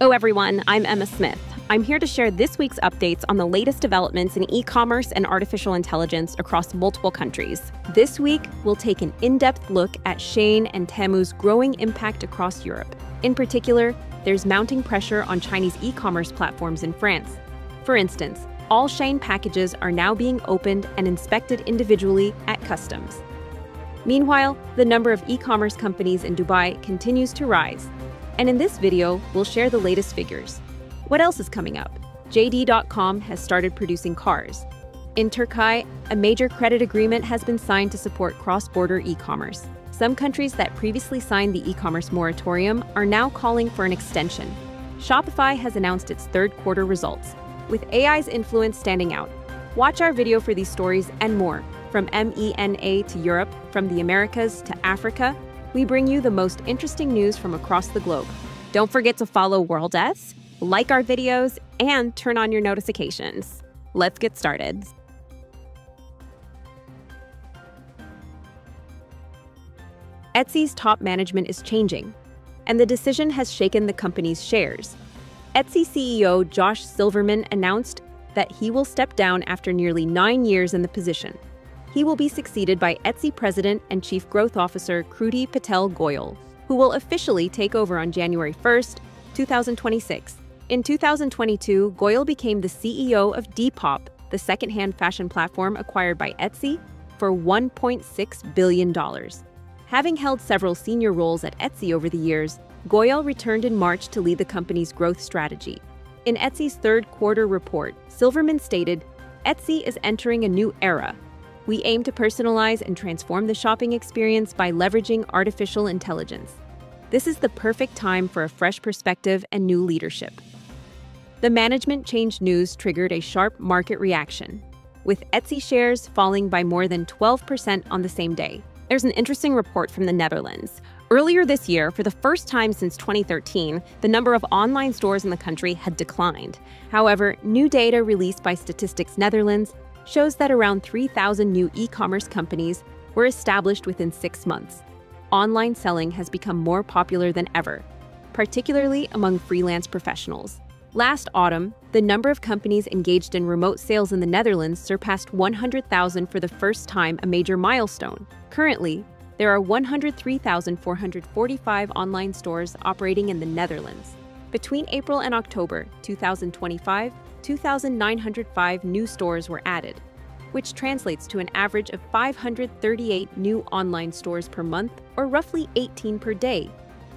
Hello everyone, I'm Emma Smith. I'm here to share this week's updates on the latest developments in e-commerce and artificial intelligence across multiple countries. This week, we'll take an in-depth look at Shein and Temu's growing impact across Europe. In particular, there's mounting pressure on Chinese e-commerce platforms in France. For instance, all Shein packages are now being opened and inspected individually at customs. Meanwhile, the number of e-commerce companies in Dubai continues to rise. And in this video, we'll share the latest figures. What else is coming up? JD.com has started producing cars. In Turkey, a major credit agreement has been signed to support cross-border e-commerce. Some countries that previously signed the e-commerce moratorium are now calling for an extension. Shopify has announced its third quarter results, with AI's influence standing out. Watch our video for these stories and more. From MENA to Europe, from the Americas to Africa, we bring you the most interesting news from across the globe. Don't forget to follow WORLDEF, like our videos, and turn on your notifications. Let's get started. Etsy's top management is changing, and the decision has shaken the company's shares. Etsy CEO Josh Silverman announced that he will step down after nearly 9 years in the position. He will be succeeded by Etsy President and Chief Growth Officer Kruti Patel Goyal, who will officially take over on January 1st, 2026. In 2022, Goyal became the CEO of Depop, the second-hand fashion platform acquired by Etsy, for $1.6 billion. Having held several senior roles at Etsy over the years, Goyal returned in March to lead the company's growth strategy. In Etsy's third quarter report, Silverman stated, "Etsy is entering a new era. We aim to personalize and transform the shopping experience by leveraging artificial intelligence. This is the perfect time for a fresh perspective and new leadership." The management change news triggered a sharp market reaction, with Etsy shares falling by more than 12% on the same day. There's an interesting report from the Netherlands. Earlier this year, for the first time since 2013, the number of online stores in the country had declined. However, new data released by Statistics Netherlands shows that around 3,000 new e-commerce companies were established within 6 months. Online selling has become more popular than ever, particularly among freelance professionals. Last autumn, the number of companies engaged in remote sales in the Netherlands surpassed 100,000 for the first time, a major milestone. Currently, there are 103,445 online stores operating in the Netherlands. Between April and October 2025, 2,905 new stores were added, which translates to an average of 538 new online stores per month, or roughly 18 per day.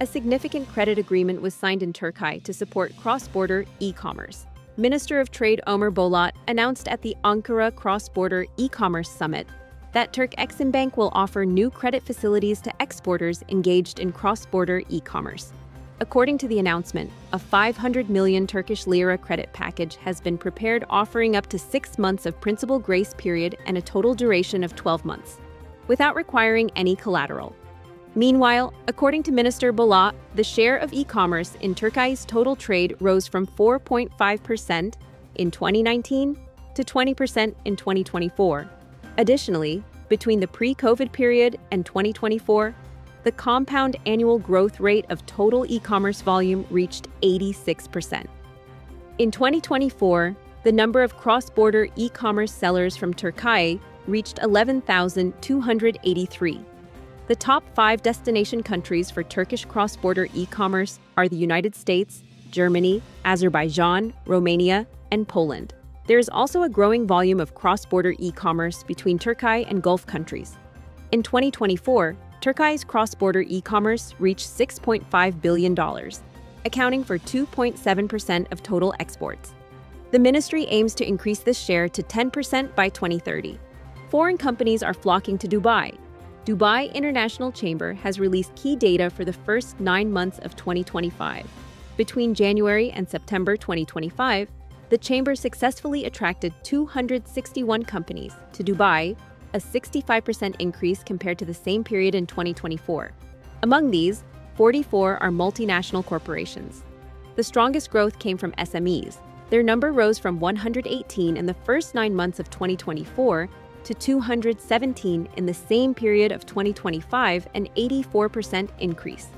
A significant credit agreement was signed in Turkey to support cross-border e-commerce. Minister of Trade Ömer Bolat announced at the Ankara Cross-Border E-commerce Summit that Turk-Exim will offer new credit facilities to exporters engaged in cross-border e-commerce. According to the announcement, a 500 million Turkish lira credit package has been prepared, offering up to 6 months of principal grace period and a total duration of 12 months, without requiring any collateral. Meanwhile, according to Minister Bolat, the share of e-commerce in Turkey's total trade rose from 4.5% in 2019 to 20% in 2024. Additionally, between the pre-COVID period and 2024, the compound annual growth rate of total e-commerce volume reached 86%. In 2024, the number of cross-border e-commerce sellers from Turkey reached 11,283. The top 5 destination countries for Turkish cross-border e-commerce are the United States, Germany, Azerbaijan, Romania, and Poland. There is also a growing volume of cross-border e-commerce between Turkey and Gulf countries. In 2024, Turkey's cross-border e-commerce reached $6.5 billion, accounting for 2.7% of total exports. The ministry aims to increase this share to 10% by 2030. Foreign companies are flocking to Dubai. Dubai International Chamber has released key data for the first 9 months of 2025. Between January and September 2025, the chamber successfully attracted 261 companies to Dubai, a 65% increase compared to the same period in 2024. Among these, 44 are multinational corporations. The strongest growth came from SMEs. Their number rose from 118 in the first 9 months of 2024 to 217 in the same period of 2025, an 84% increase.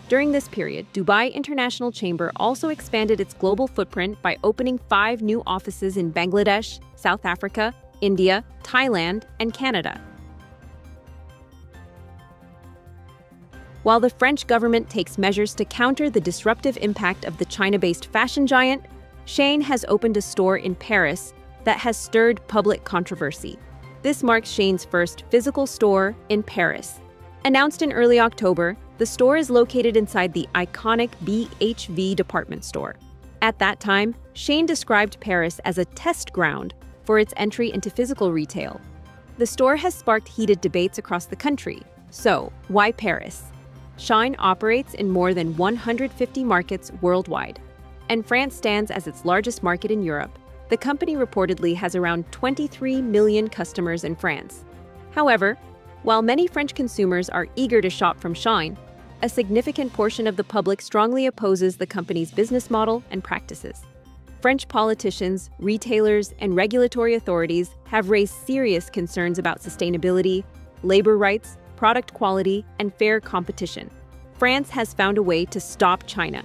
During this period, Dubai International Chamber also expanded its global footprint by opening 5 new offices in Bangladesh, South Africa, India, Thailand, and Canada. While the French government takes measures to counter the disruptive impact of the China-based fashion giant, Shein has opened a store in Paris that has stirred public controversy. This marks Shein's first physical store in Paris. Announced in early October, the store is located inside the iconic BHV department store. At that time, Shein described Paris as a test ground for its entry into physical retail. The store has sparked heated debates across the country. So, why Paris? Shein operates in more than 150 markets worldwide, and France stands as its largest market in Europe. The company reportedly has around 23 million customers in France. However, while many French consumers are eager to shop from Shein, a significant portion of the public strongly opposes the company's business model and practices. French politicians, retailers, and regulatory authorities have raised serious concerns about sustainability, labor rights, product quality, and fair competition. France has found a way to stop China.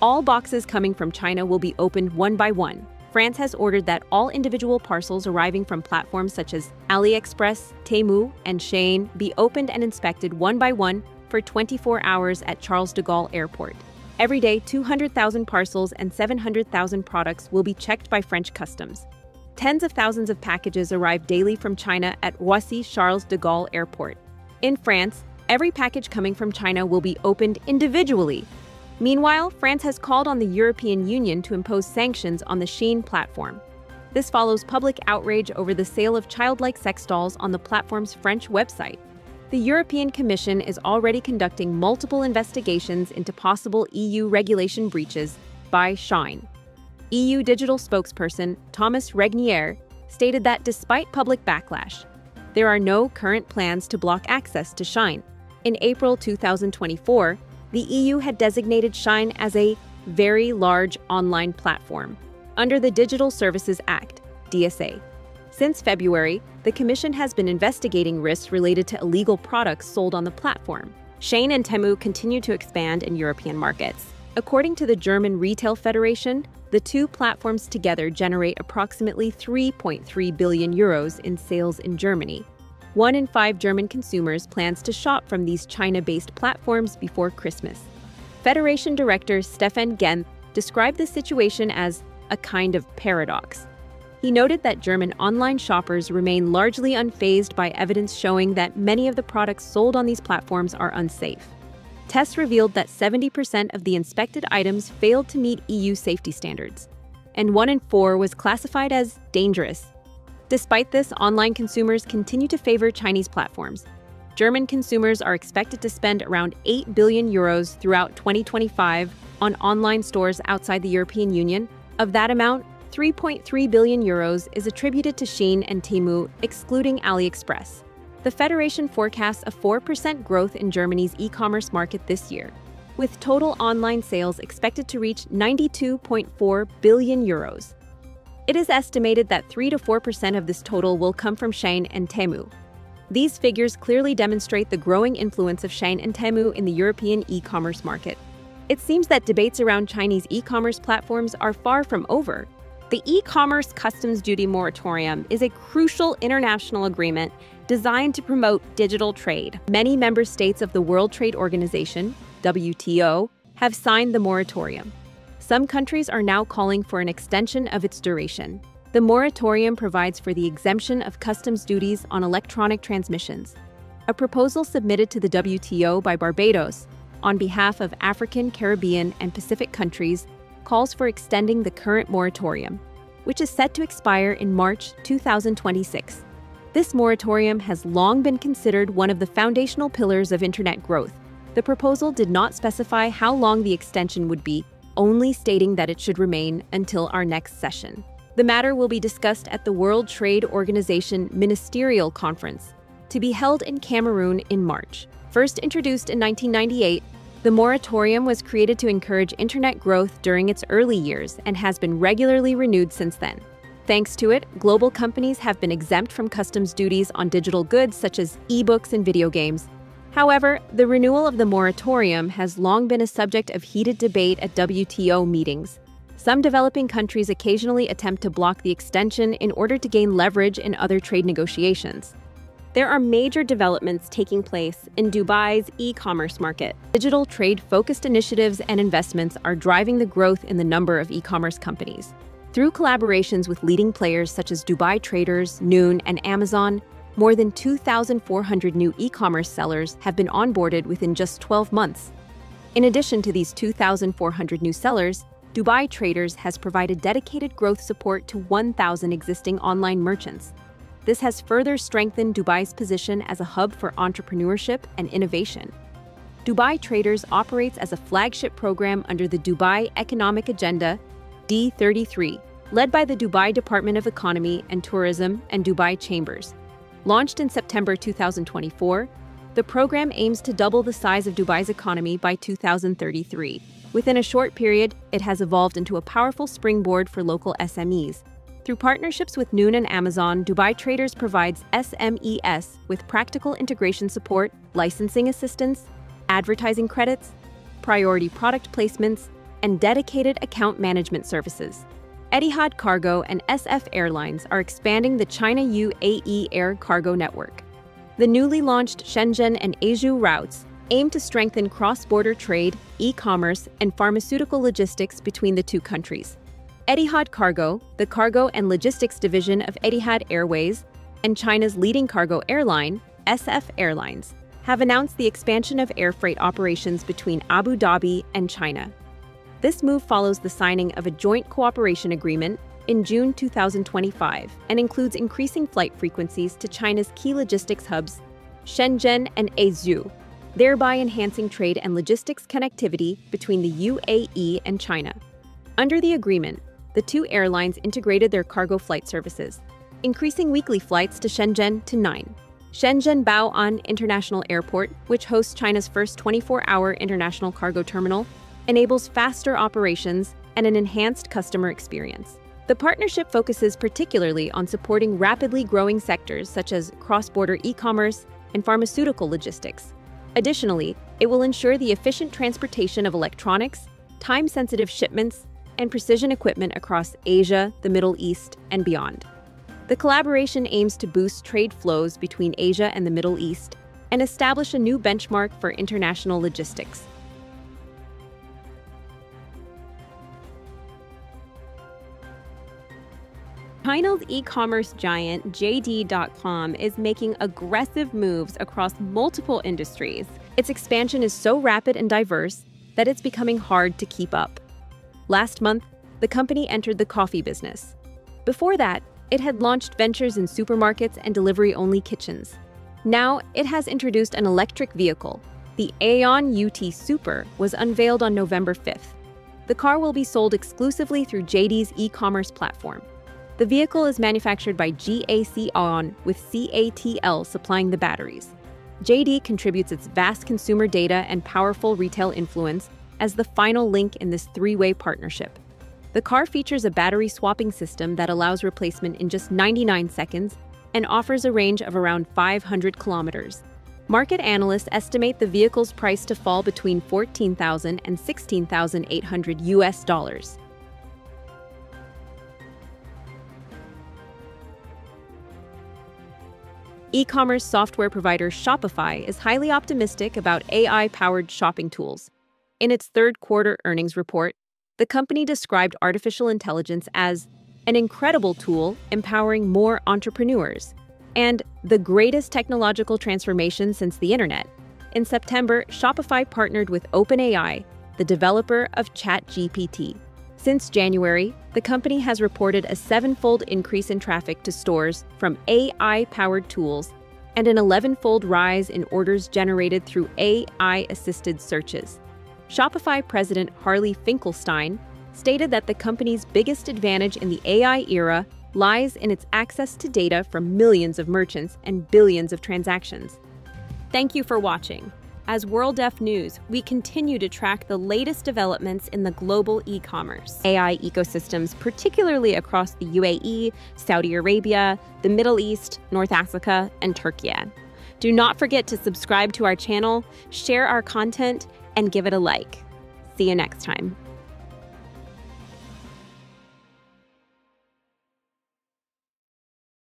All boxes coming from China will be opened one by one. France has ordered that all individual parcels arriving from platforms such as AliExpress, Temu, and Shein be opened and inspected one by one for 24 hours at Charles de Gaulle Airport. Every day, 200,000 parcels and 700,000 products will be checked by French customs. Tens of thousands of packages arrive daily from China at Roissy Charles de Gaulle Airport. In France, every package coming from China will be opened individually. Meanwhile, France has called on the European Union to impose sanctions on the Shein platform. This follows public outrage over the sale of childlike sex dolls on the platform's French website. The European Commission is already conducting multiple investigations into possible EU regulation breaches by Shein. EU digital spokesperson Thomas Regnier stated that despite public backlash, there are no current plans to block access to Shein. In April 2024, the EU had designated Shein as a very large online platform under the Digital Services Act, DSA. Since February, the Commission has been investigating risks related to illegal products sold on the platform. Shein and Temu continue to expand in European markets. According to the German Retail Federation, the two platforms together generate approximately 3.3 billion euros in sales in Germany. 1 in 5 German consumers plans to shop from these China-based platforms before Christmas. Federation Director Stefan Genth described the situation as a kind of paradox. He noted that German online shoppers remain largely unfazed by evidence showing that many of the products sold on these platforms are unsafe. Tests revealed that 70% of the inspected items failed to meet EU safety standards, and 1 in 4 was classified as dangerous. Despite this, online consumers continue to favor Chinese platforms. German consumers are expected to spend around 8 billion euros throughout 2025 on online stores outside the European Union. Of that amount, 3.3 billion euros is attributed to Shein and Temu, excluding AliExpress. The Federation forecasts a 4% growth in Germany's e-commerce market this year, with total online sales expected to reach 92.4 billion euros. It is estimated that 3 to 4% of this total will come from Shein and Temu. These figures clearly demonstrate the growing influence of Shein and Temu in the European e-commerce market. It seems that debates around Chinese e-commerce platforms are far from over. The e-commerce customs duty moratorium is a crucial international agreement designed to promote digital trade. Many member states of the World Trade Organization, WTO, have signed the moratorium. Some countries are now calling for an extension of its duration. The moratorium provides for the exemption of customs duties on electronic transmissions. A proposal submitted to the WTO by Barbados on behalf of African, Caribbean, and Pacific countries calls for extending the current moratorium, which is set to expire in March 2026. This moratorium has long been considered one of the foundational pillars of internet growth. The proposal did not specify how long the extension would be, only stating that it should remain until our next session. The matter will be discussed at the World Trade Organization Ministerial Conference, to be held in Cameroon in March. First introduced in 1998, the moratorium was created to encourage internet growth during its early years and has been regularly renewed since then. Thanks to it, global companies have been exempt from customs duties on digital goods such as e-books and video games. However, the renewal of the moratorium has long been a subject of heated debate at WTO meetings. Some developing countries occasionally attempt to block the extension in order to gain leverage in other trade negotiations. There are major developments taking place in Dubai's e-commerce market. Digital trade-focused initiatives and investments are driving the growth in the number of e-commerce companies. Through collaborations with leading players such as Dubai Traders, Noon, and Amazon, more than 2,400 new e-commerce sellers have been onboarded within just 12 months. In addition to these 2,400 new sellers, Dubai Traders has provided dedicated growth support to 1,000 existing online merchants. This has further strengthened Dubai's position as a hub for entrepreneurship and innovation. Dubai Traders operates as a flagship program under the Dubai Economic Agenda D33, led by the Dubai Department of Economy and Tourism and Dubai Chambers. Launched in September 2024, the program aims to double the size of Dubai's economy by 2033. Within a short period, it has evolved into a powerful springboard for local SMEs. Through partnerships with Noon and Amazon, Dubai Traders provides SMEs with practical integration support, licensing assistance, advertising credits, priority product placements, and dedicated account management services. Etihad Cargo and SF Airlines are expanding the China-UAE air cargo network. The newly launched Shenzhen and Aizhou routes aim to strengthen cross-border trade, e-commerce, and pharmaceutical logistics between the two countries. Etihad Cargo, the cargo and logistics division of Etihad Airways, and China's leading cargo airline, SF Airlines, have announced the expansion of air freight operations between Abu Dhabi and China. This move follows the signing of a joint cooperation agreement in June 2025 and includes increasing flight frequencies to China's key logistics hubs, Shenzhen and Aizhou, thereby enhancing trade and logistics connectivity between the UAE and China. Under the agreement, the two airlines integrated their cargo flight services, increasing weekly flights to Shenzhen to 9. Shenzhen Bao'an International Airport, which hosts China's first 24-hour international cargo terminal, enables faster operations and an enhanced customer experience. The partnership focuses particularly on supporting rapidly growing sectors such as cross-border e-commerce and pharmaceutical logistics. Additionally, it will ensure the efficient transportation of electronics, time-sensitive shipments, and precision equipment across Asia, the Middle East, and beyond. The collaboration aims to boost trade flows between Asia and the Middle East and establish a new benchmark for international logistics. China's e-commerce giant JD.com is making aggressive moves across multiple industries. Its expansion is so rapid and diverse that it's becoming hard to keep up. Last month, the company entered the coffee business. Before that, it had launched ventures in supermarkets and delivery-only kitchens. Now, it has introduced an electric vehicle. The Aeon UT Super was unveiled on November 5th. The car will be sold exclusively through JD's e-commerce platform. The vehicle is manufactured by GAC On, with CATL supplying the batteries. JD contributes its vast consumer data and powerful retail influence as the final link in this three-way partnership. The car features a battery swapping system that allows replacement in just 99 seconds and offers a range of around 500 kilometers. Market analysts estimate the vehicle's price to fall between $14,000 and $16,800 US. E-commerce software provider Shopify is highly optimistic about AI-powered shopping tools. In its third-quarter earnings report, the company described artificial intelligence as an incredible tool empowering more entrepreneurs and the greatest technological transformation since the internet. In September, Shopify partnered with OpenAI, the developer of ChatGPT. Since January, the company has reported a 7-fold increase in traffic to stores from AI-powered tools and an 11-fold rise in orders generated through AI-assisted searches. Shopify president Harley Finkelstein stated that the company's biggest advantage in the AI era lies in its access to data from millions of merchants and billions of transactions. Thank you for watching. As WORLDEF News, we continue to track the latest developments in the global e-commerce AI ecosystems, particularly across the UAE, Saudi Arabia, the Middle East, North Africa, and Türkiye. Do not forget to subscribe to our channel, share our content, and give it a like. See you next time.